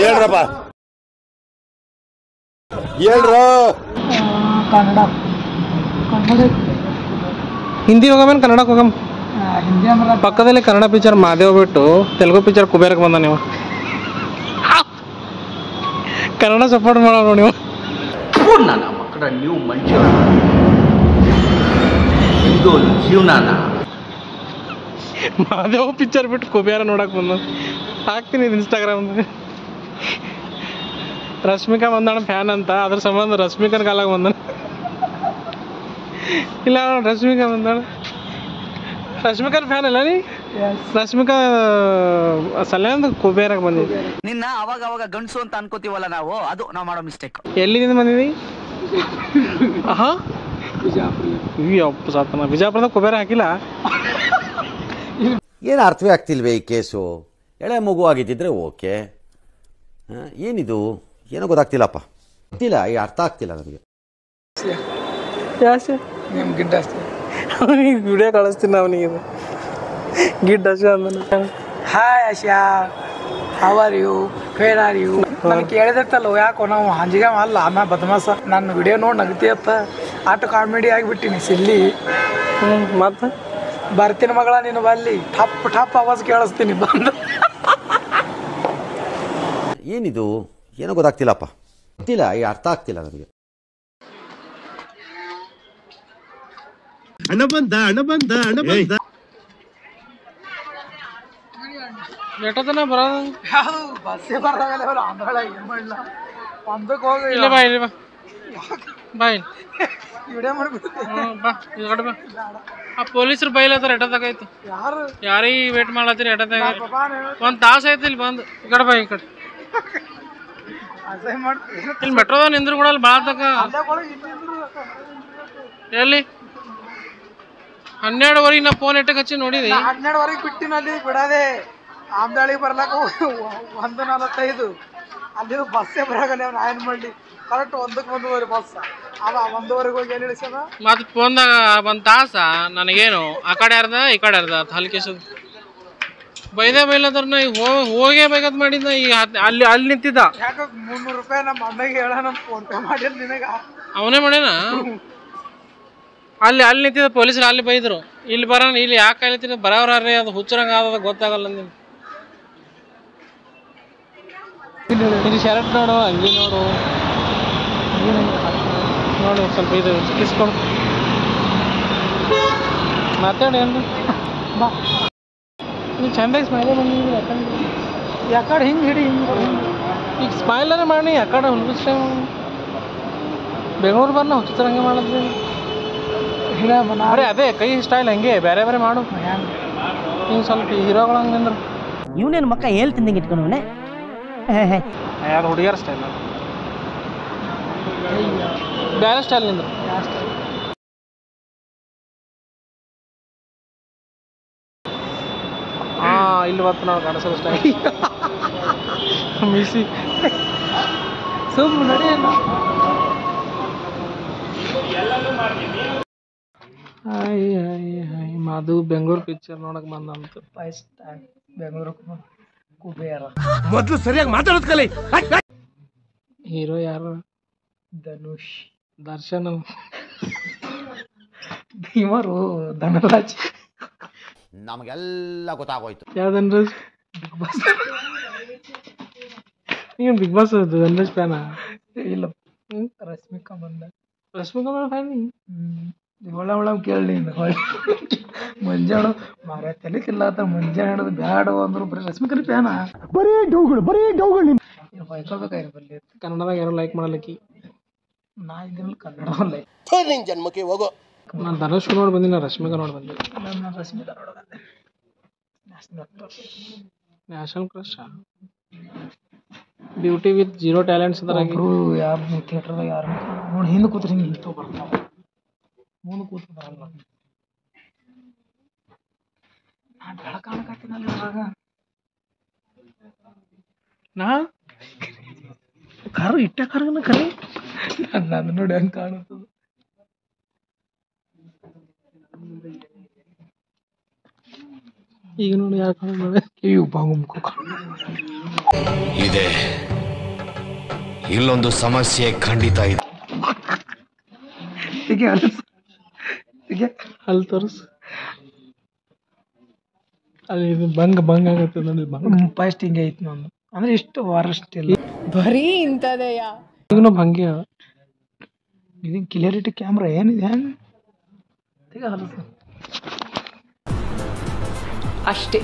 ಹೇಳ್ರಪ್ಪ ಹೇಳ್ರು. ಕನ್ನಡ ಹಿಂದಿ ಹೋಗಮೇನು ಕನ್ನಡಕ್ಕೆ ಹೋಗಮ್? ಹಿಂದಿ ಅಂದ್ರೆ ಪಕ್ಕದಲ್ಲಿ ಕನ್ನಡ ಪಿಕ್ಚರ್ ಮಾದೇವ್ ಬಿಟ್ಟು ತೆಲುಗು ಪಿಕ್ಚರ್ ಕುಬೇರಕ್ಕೆ ಬಂದ ನೀವು. ಕನ್ನಡ ಸಪೋರ್ಟ್ ಮಾಡೋಣ ನೀವು. ನನ್ನ ಮಕ್ಕಳ ನೀವು ಮನುಷ್ಯ ಇದು ಜೀವನಾನ. ಮಾದೇವ್ ಪಿಕ್ಚರ್ ಬಿಟ್ಟು ಕುಬೇರ ನೋಡಕ್ ಬಂದ. ಹಾಕ್ತೀನಿ ಇನ್ಸ್ಟಾಗ್ರಾಮ್. ರಶ್ಮಿಕಾ ಮಂದಾಣ ಫ್ಯಾನ್ ಅಂತ, ಅದ್ರ ಸಂಬಂಧ ರಶ್ಮಿಕನ ಕಾಲಾಗ ಬಂದ. ಇಲ್ಲ ರಶ್ಮಿಕಾ ಮಂದಾಣ ರಶ್ಮಿಕಾ ಫ್ಯಾನ್ ಅಲ್ಲ ನೀ? ರಶ್ಮಿಕಾ ಸಲ್ಯಾನ್ ಕುಬೇರಾಗ ಬಂದಿದ್ದೆ. ನಿನ್ನ ಅವಾಗ ಅವಾಗ ಗಂಡಸು ಅಂತ ಅನ್ಕೋತೀವಲ್ಲ ನಾವು, ಅದು ನಾವು ಮಾಡೋ ಮಿಸ್ಟೇಕ್. ಎಲ್ಲಿಂದ ಬಂದಿದ್ದಿ? ಅಪ್ಪ ಸಾತನ, ಬಿಜಾಪುರದಾಗ ಕುಬೇರ ಹಾಕಿಲ್ಲ. ಏನು ಅರ್ಥವೇ ಆಗ್ತಿಲ್ವೇ ಈ ಕೇಸು? ಎಳೆ ಮಗು ಆಗಿದ್ದಿದ್ರೆ ಓಕೆ, ಏನಿದು ಏನೋ ಗೊತ್ತಾಗ್ತಿಲ್ಲಪ್ಪ. ಗೊತ್ತಿಲ್ಲ, ಈ ಅರ್ಥ ಆಗ್ತಿಲ್ಲ ನನಗೆ. ನಿಮ್ಮ ಗಿಡ್ಡ ಅಷ್ಟೇ. ಅವನಿಗೆ ವಿಡಿಯೋ ಕಳಿಸ್ತೀನಿ ಅವನಿಗೆ. ಗಿಡ್ ಅಷ್ಟೇ ಅಂದ. Hi Asha, how are you, where are you? ನನಗೆ ಕೇಳಿದತ್ತಲ್ಲ ಯಾಕೋ ನಾವು ಹಂಜಿಗೆ ಅಲ್ಲ ಆಮೇಲೆ ಬದಮಾಸ. ನನ್ನ ವಿಡಿಯೋ ನೋಡಿ ನಗತಿಯತ್ತ ಆಟ ಕಾಮಿಡಿ ಆಗಿಬಿಟ್ಟಿನಿ ಸಿಲ್ಲಿ. ಮತ್ತೆ ಬರ್ತೀನಿ ಮಗಳ ನೀನು ಬಲ್ಲಿ, ಠಪ್ ಠಪ್ ಆವಾಜ್ ಕೇಳಿಸ್ತೀನಿ ಬಂದು. ಏನಿದು ಏನೋ ಗೊತ್ತಾಗ್ತಿಲ್ಲಪ್ಪ. ಗೊತ್ತಿಲ್ಲ, ಈ ಅರ್ಥ ಆಗ್ತಿಲ್ಲ ನನಗೆ. ಹಣ ಬಂದ ಎಷ್ಟೊತ್ತನ ಬರೋದು? ಬಸ್ಸೇ ಬರ್ತಾವಲ್ಲ ಆಂಧ್ರಳ ಏನು ಮಾಡಿಲ್ಲ. ಒಂದಕ್ಕೆ ಹೋಗಿ ಇಲ್ಲ ಬಾ, ಇಲ್ಲಿ ಬಾ, ಬಾ ಇಲ್ಲಿ ವಿಡಿಯೋ ಮಾಡಿಬಿಡ್ತೀನಿ. ಬಾ ಈ ಕಡೆ ಬಾ. ಆ ಪೊಲೀಸರು ಬೈಲತ್ತಾರ, ಎಷ್ಟೊತ್ತಾಗೈತಿ? ಯಾರು ಯಾರಿಗೆ ವೇಟ್ ಮಾಡ್ಲತ್ತೀರಿ? ಎಷ್ಟೊತ್ತಾಗೈತಿ? ಒಂದು ತಾಸು ಐತಿ ಇಲ್ಲಿ ಬಂದು. ಈ ಕಡೆ ಬಾ, ಈ ಕಡೆ. ಅಸಹ್ಯ ಮಾಡ್ತೀನಿ. ಇಲ್ಲಿ ಮೆಟ್ರೋದ ನಿಂದ್ರು ಕೂಡ ಅಲ್ಲಿ ಭಾಳ ತಕ. ಎಲ್ಲಿ 12ವರೆಗೆ ನಾ ಫೋನ್ ಇಟ್ಟಕ್ಕೆ ಹಚ್ಚಿ ನೋಡಿದೆ. 12ವರೆಗೆ ಬಿಟ್ಟಿನಲ್ಲಿ ಬಿಡದೆ ಆಮ್ದಾಳಿಗೆ ಬರ್ಲಾಕ 1:45. ಅಲ್ಲಿ ಬಸ್ಸೇ ಬರಾಗಲ್ಲ. ಅವ್ನು ಏನು ಮಾಡಲಿ? Correct 1:01 bus. ಅವ 1:00ವರೆಗೆ ಹೋಗಿ ಏನು ಇಳಿಸ್ಯಾನ. ಮತ್ತು ಫೋನ್ದಾಗ ಒಂದು ತಾಸ ನನಗೇನು ಆ ಕಡೆ ಅರ್ಧ ಈ ಕಡೆ ಅರ್ಧ ಹಲ್ಕೇಸು ಬೈಲತ್ತಾರ. ನಾ ಈಗ ಹೋಗೇ ಬೇಕಂತ ಮಾಡಿದ್ದ. ಈಗ ಅಲ್ಲಿ ನಿಂತಿದ್ದ. ಯಾಕೆ 300 ರೂಪಾಯಿ ನಮ್ಮ ಅಮ್ಮಗೆ ಹೇಳೋಣ ಫೋನ್ ಪೇ ಮಾಡಿಲ್ಲ ನಿನಗ? ಅವನೇ ಮಾಡ್ಯಾನ. ಅಲ್ಲಿ ನಿಂತಿದ್ದ ಪೊಲೀಸರು. ಅಲ್ಲಿ ಬೈದರು. ಇಲ್ಲಿ ಬರೋಣ, ಇಲ್ಲಿ ಯಾಕೆ ಕಾಯ್ಲತ್ತೀನಿ? ಬರೋವ್ರಿ, ಅದು ಹುಚ್ಚರಂಗ ಆದ ಗೊತ್ತಾಗಲ್ಲ ನೀನು. ಇಲ್ಲಿ ಶರ್ಟ್ ನೋಡು, ಅಂಗಿ ನೋಡು, ನೋಡು ಸ್ವಲ್ಪ ಇದು ಕಿಸ್ಕೊಡು. ಮಾತಾಡಿ ಏನು ಬಾ, ನೀವು ಚಂದಾಗಿ ಸ್ಮೈಲೇ ಬಂದಿದ್ದೀವಿ. ಯಾಕಡೆ ಹಿಂಗೆ ಹಿಡಿ, ಹಿಂಗೆ ಈಗ ಸ್ಮೈಲೇ ಮಾಡಿ. ಯಾಕಡೆ ಹುಲ್ಬಿಸ್ ಟೈಮ್ ಬೆಂಗಳೂರು ಬರ್ನ ಹುಚ್ಚರಂಗೆ ಮಾಡಿದ್ವಿ. ಬರೀ ಅದೇ ಕೈ ಸ್ಟೈಲ್ ಹಂಗೆ ಬೇರೆ ಬೇರೆ ಮಾಡು. ನೀವು ಸ್ವಲ್ಪ ಹೀರೋಗಳು ಹಂಗೆ ನಿಂದ್ರು. ಇವನೇನು ಮಕ್ಕ ಹೇಳ್ತಿಂದಂಗೆ ಇಟ್ಕೊಂಡವನೇ. ಯಾರು ಹುಡುಗಿಯರ ಸ್ಟೈಲ್ ಬೇರೆ ಸ್ಟೈಲ್ ನಿಂದ್ರು. ಇಲ್ಲಿ ಬರ್ತು ನಾವು ಕಾಣಿಸೋ ಸ್ಟೈಲ್ ಮಿಸಿ ಸುಮ್ ನಡಿ. ಹಾಯ್ ಮಾಧು ಬೆಂಗಳೂರು ಪಿಕ್ಚರ್ ನೋಡಕ್ ಬಂದಂತ. ಫಸ್ಟ್ ಬೆಂಗಳೂರು ಕುಬೇರ. ಮೊದಲು ಸರಿಯಾಗಿ ಮಾತಾಡೋದು ಕಲಿ. ಹೀರೋ ಯಾರು? ಧನುಷ್. ದರ್ಶನ್. ಭೀಮರು ಧನರಾಜ್. ನಮಗೆಲ್ಲ ಗೊತ್ತಾಗೋಯ್ತು. ಯಾವ ಧನರಾಜ್? Big boss. ನೀನು ಬಿಗ್ ಬಾಸ್ ಧನರಾಜ್ ಫ್ಯಾನಾ? ಇಲ್ಲ, ರಶ್ಮಿಕಾ ಮಂದ. ರಶ್ಮಿಕಾ ಮಂದ ಫ್ಯಾನ್? ಒಳ್ಳೆ ಕೇಳಿ ಮುಂಜಾನೆ ಮಾರ ತಲೆ ತಿಲ್ಲತ್ತ. ಮುಂಜಾನೆ ಹಿಡಿದು ಬ್ಯಾಡ ಅಂದ್ರು ಬರೀ ರಶ್ಮಿಕಾ ಫ್ಯಾನ. ಬರೀ ಡೌಗಳು ಬೈಕೋಬೇಕಾಗಿ ಬಲ್ಲಿ. ಕನ್ನಡದಾಗ ಯಾರು ಲೈಕ್ ಮಾಡಲಿಕ್ಕಿ? ನಾ ಇದ್ರಲ್ಲಿ ಕನ್ನಡ ಲೈಕ್. ನಿನ್ ಜನ್ಮಕ್ಕೆ ಹೋಗೋ. ನಾನು ಧನುಷ್ ನೋಡಿ ಬಂದಿನ, ರಶ್ಮಿಕಾ ನೋಡಿ ಬಂದೆ. ನನ್ನ ರಶ್ಮಿಕಾ ನೋಡೋದ national crush. Beauty with zero talents ಅದ್ರಾಗಿ. ಯಾರು ಥಿಯೇಟರ್ದಾಗ ಯಾರು ನೋಡಿ ಹಿಂದೆ ಕೂತ್ರೆ ಹಿಂಗೆ ಇಂಥವು ಬರ್ತಾವ. ಮುಂದೆ ಕೂತು ಬರಲ್ಲ. ನಾನು ಬೆಳಕ ಕಾಣಕತ್ತೀನಲ್ಲ ಇವಾಗ. ನಾ ಕಾರು ಇಟ್ಟ ಕಾರನ ಕರೆ ನನ್ನ ನೋಡಿ ಹಂಗೆ ಕಾಣುತ್ತದೆ. ಈಗ ನೋಡಿ ಯಾಕೆ ಇವು ಬಾಗುಮ್ಕೋ ಇದೆ, ಇಲ್ಲೊಂದು ಸಮಸ್ಯೆ ಖಂಡಿತ ಇದೆ. ಹೀಗೆ ಹೀಗೆ ಅಲ್ಲಿ ತೋರಿಸು. ಅಲ್ಲಿ ಇದು ಬಂಗ್ ಆಗತ್ತೆ ನೋಡಿ. ಫಸ್ಟ್ ಹಿಂಗೆ ಐತಿ ನಂದು, ಅಂದ್ರೆ ಇಷ್ಟು ವಾರಸ್ಟ್ ಇಲ್ಲ, ಬರೀ ಇಂಥದೆಯಾ? ಈಗಲೂ ಭಂಗಿ ಅದ. ಇದನ್ ಕ್ಲಿಯರಿಟಿ ಕ್ಯಾಮ್ರಾ ಏನಿದೆ ಅಷ್ಟೇ.